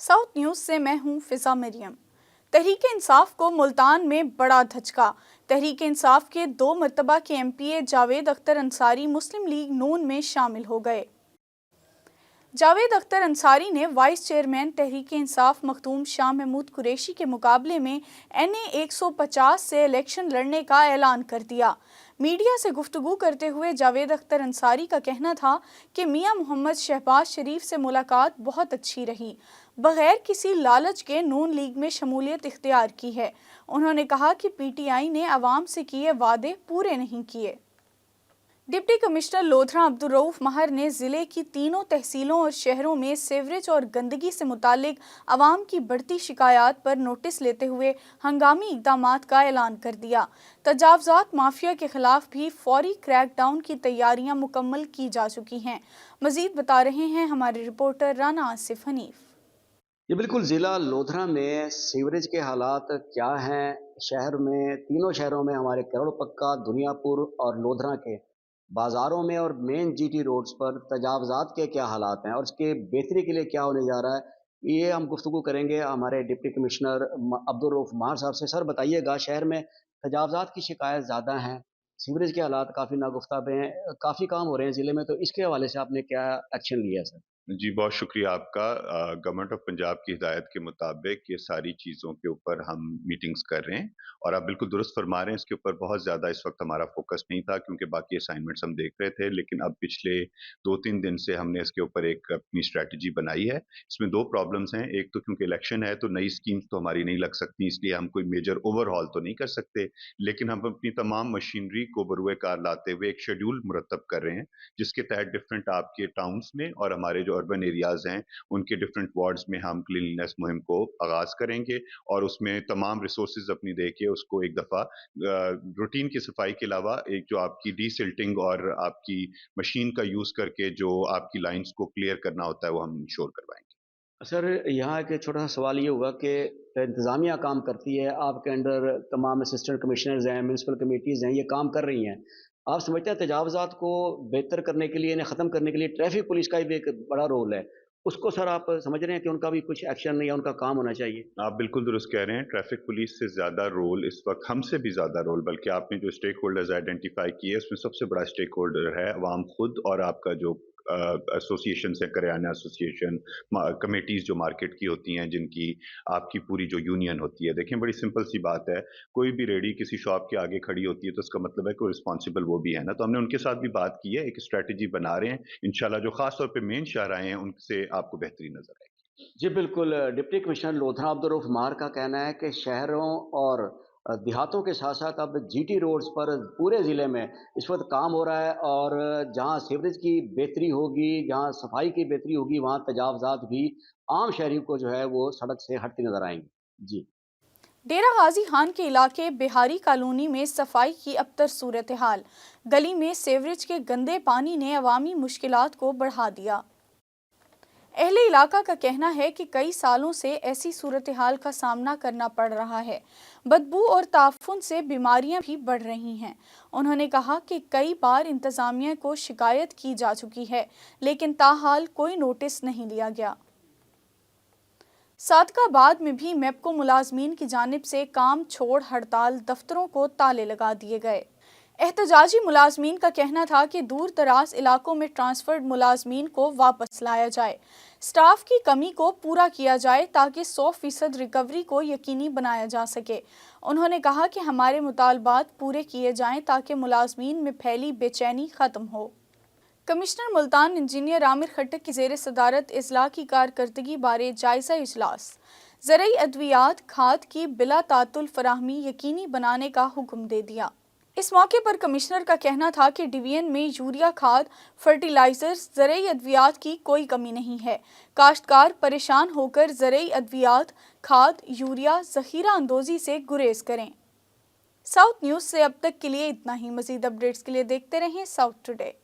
South news से मैं हूं फिजा मरियम। तहरीक इंसाफ को मुल्तान में बड़ा धचका। तहरीक इंसाफ के 2 मरतबा के एमपीए जावेद अख्तर अंसारी मुस्लिम लीग नून में शामिल हो गए। जावेद अख्तर अंसारी ने वाइस चेयरमैन तहरीक इंसाफ मखदूम शाह महमूद कुरैशी के मुकाबले में NA 150 से इलेक्शन लड़ने का ऐलान कर दिया। मीडिया से गुफ्तगू करते हुए जावेद अख्तर अंसारी का कहना था कि मियां मोहम्मद शहबाज शरीफ से मुलाकात बहुत अच्छी रही, बगैर किसी लालच के नून लीग में शमूलियत इख्तियार की है। उन्होंने कहा कि PTI ने अवाम से किए वादे पूरे नहीं किए। डिप्टी कमिश्नर लोधरा अब्दुल रऊफ महर ने ज़िले की तीनों तहसीलों और शहरों में सीवरेज और गंदगी से मुतालिक अवाम की बढ़ती शिकायत पर नोटिस लेते हुए हंगामी इक़दामात का ऐलान कर दिया। तजावज़ात माफिया के खिलाफ भी फौरी क्रैकडाउन की तैयारियां मुकम्मल की जा चुकी हैं। मज़ीद बता रहे हैं हमारे रिपोर्टर राना आसिफ हनीफ। ये बिल्कुल ज़िला लोधरा में सीवरेज के हालात क्या हैं? शहर में तीनों शहरों में हमारे करोड़ पक्का, दुनियापुर और लोधरा के बाज़ारों में और मेन GT रोड्स पर तजावज़ात के क्या हालात हैं और इसके बेहतरी के लिए क्या होने जा रहा है, ये हम गुफ्तगू करेंगे हमारे डिप्टी कमिश्नर अब्दुल रऊफ महर साहब से। सर बताइएगा, शहर में तजावज़ात की शिकायत ज़्यादा हैं, सीवरेज के हालात काफ़ी नागुफ्ता हैं, काफ़ी काम हो रहे हैं ज़िले में, तो इसके हवाले से आपने क्या एक्शन लिया सर? जी, बहुत शुक्रिया आपका। गवर्नमेंट ऑफ पंजाब की हिदायत के मुताबिक ये सारी चीज़ों के ऊपर हम मीटिंग्स कर रहे हैं और आप बिल्कुल दुरुस्त फरमा रहे हैं, इसके ऊपर बहुत ज़्यादा इस वक्त हमारा फोकस नहीं था क्योंकि बाकी असाइनमेंट्स हम देख रहे थे, लेकिन अब पिछले 2-3 दिन से हमने इसके ऊपर एक अपनी स्ट्रैटेजी बनाई है। इसमें 2 प्रॉब्लम्स हैं। एक तो क्योंकि इलेक्शन है तो नई स्कीम्स तो हमारी नहीं लग सकती, इसलिए हम कोई मेजर ओवरहॉल तो नहीं कर सकते, लेकिन हम अपनी तमाम मशीनरी को बरूए कार लाते हुए एक शेड्यूल मुरतब कर रहे हैं, जिसके तहत डिफरेंट आपके टाउन्स में और हमारे जो अर्बन एरियाज़ हैं उनके डिफरेंट वार्ड्स में हम क्लीनलीनेस मुहिम को आगाज़ करेंगे और उसमें तमाम रिसोर्सेज अपनी दे के उसको एक दफ़ा रूटीन की सफाई के अलावा एक जो आपकी डीसिल्टिंग और आपकी मशीन का यूज़ करके जो आपकी लाइंस को क्लियर करना होता है वो हम इंश्योर करवाएंगे। सर यहाँ एक छोटा सा सवाल ये होगा कि इंतज़ामिया काम करती है, आपके अंडर तमाम असिस्टेंट कमिश्नर्स हैं, म्यूनसिपल कमेटीज़ हैं, ये काम कर रही हैं। आप समझते हैं तजावज़ात को बेहतर करने के लिए, इन्हें ख़त्म करने के लिए ट्रैफिक पुलिस का भी एक बड़ा रोल है, उसको सर आप समझ रहे हैं कि उनका भी कुछ एक्शन या उनका काम होना चाहिए? आप बिल्कुल दुरुस्त कह रहे हैं। ट्रैफिक पुलिस से ज़्यादा रोल इस वक्त, हमसे भी ज़्यादा रोल, बल्कि आपने जो स्टेक होल्डर्स आइडेंटिफाई किए उसमें सबसे बड़ा स्टेक होल्डर है अवाम खुद और आपका जो एसोसिएशन है, करियाना एसोसिएशन, कमेटीज़ जो मार्केट की होती हैं, जिनकी आपकी पूरी जो यूनियन होती है। देखें, बड़ी सिंपल सी बात है, कोई भी रेडी किसी शॉप के आगे खड़ी होती है तो उसका मतलब है कि रिस्पॉन्सिबल वो भी है ना। तो हमने उनके साथ भी बात की है, एक स्ट्रैटेजी बना रहे हैं। इंशाल्लाह जो खास तौर पे मेन शाहराएं हैं उनसे आपको बेहतरी नजर आएगी। जी बिल्कुल, डिप्टी कमिश्नर लोधरा अब्दुल रऊफ महर का कहना है कि शहरों और देहातों के साथ साथ अब GT रोड्स पर पूरे ज़िले में इस वक्त काम हो रहा है और जहाँ सीवरेज की बेहतरी होगी, जहाँ सफाई की बेहतरी होगी, वहाँ तजावज़ात भी आम शहरी को जो है वो सड़क से हटती नजर आएंगी। जी। डेरा गाजी खान के इलाके बिहारी कॉलोनी में सफाई की अबतर सूरत हाल। गली में सीवरेज के गंदे पानी ने अवामी मुश्किलात को बढ़ा दिया। अहले इलाका का कहना है कि कई सालों से ऐसी सूरत हाल का सामना करना पड़ रहा है। बदबू और ताफुन से बीमारियां भी बढ़ रही हैं। उन्होंने कहा कि कई बार इंतजामिया को शिकायत की जा चुकी है, लेकिन ताहाल कोई नोटिस नहीं लिया गया। सादकाबाद में भी मेपको मुलाजमीन की जानिब से काम छोड़ हड़ताल, दफ्तरों को ताले लगा दिए गए। एहतजाजी मुलाजमीन का कहना था कि दूर दराज इलाकों में ट्रांसफर्ड मुलाजमीन को वापस लाया जाए, स्टाफ की कमी को पूरा किया जाए ताकि 100% रिकवरी को यकीनी बनाया जा सके। उन्होंने कहा कि हमारे मुतालबात पूरे किए जाएं ताकि मुलाजमीन में फैली बेचैनी ख़त्म हो। कमिश्नर मुल्तान इंजीनियर आमिर खट्टक की ज़ेर सदारत इजला की कारकर्दगी बारे जायज़ा इजलास। ज़रई अद्वियात खाद की बिला तातुल फराहमी यकीनी बनाने का हुक्म दे दिया। इस मौके पर कमिश्नर का कहना था कि डिवीजन में यूरिया खाद, फर्टिलाइजर्स, ज़रई अद्वियात की कोई कमी नहीं है। काश्तकार परेशान होकर ज़रई अद्वियात, खाद, यूरिया ज़ख़ीरा अंदोज़ी से गुरेज करें। साउथ न्यूज़ से अब तक के लिए इतना ही। मज़ीद अपडेट्स के लिए देखते रहें साउथ टुडे।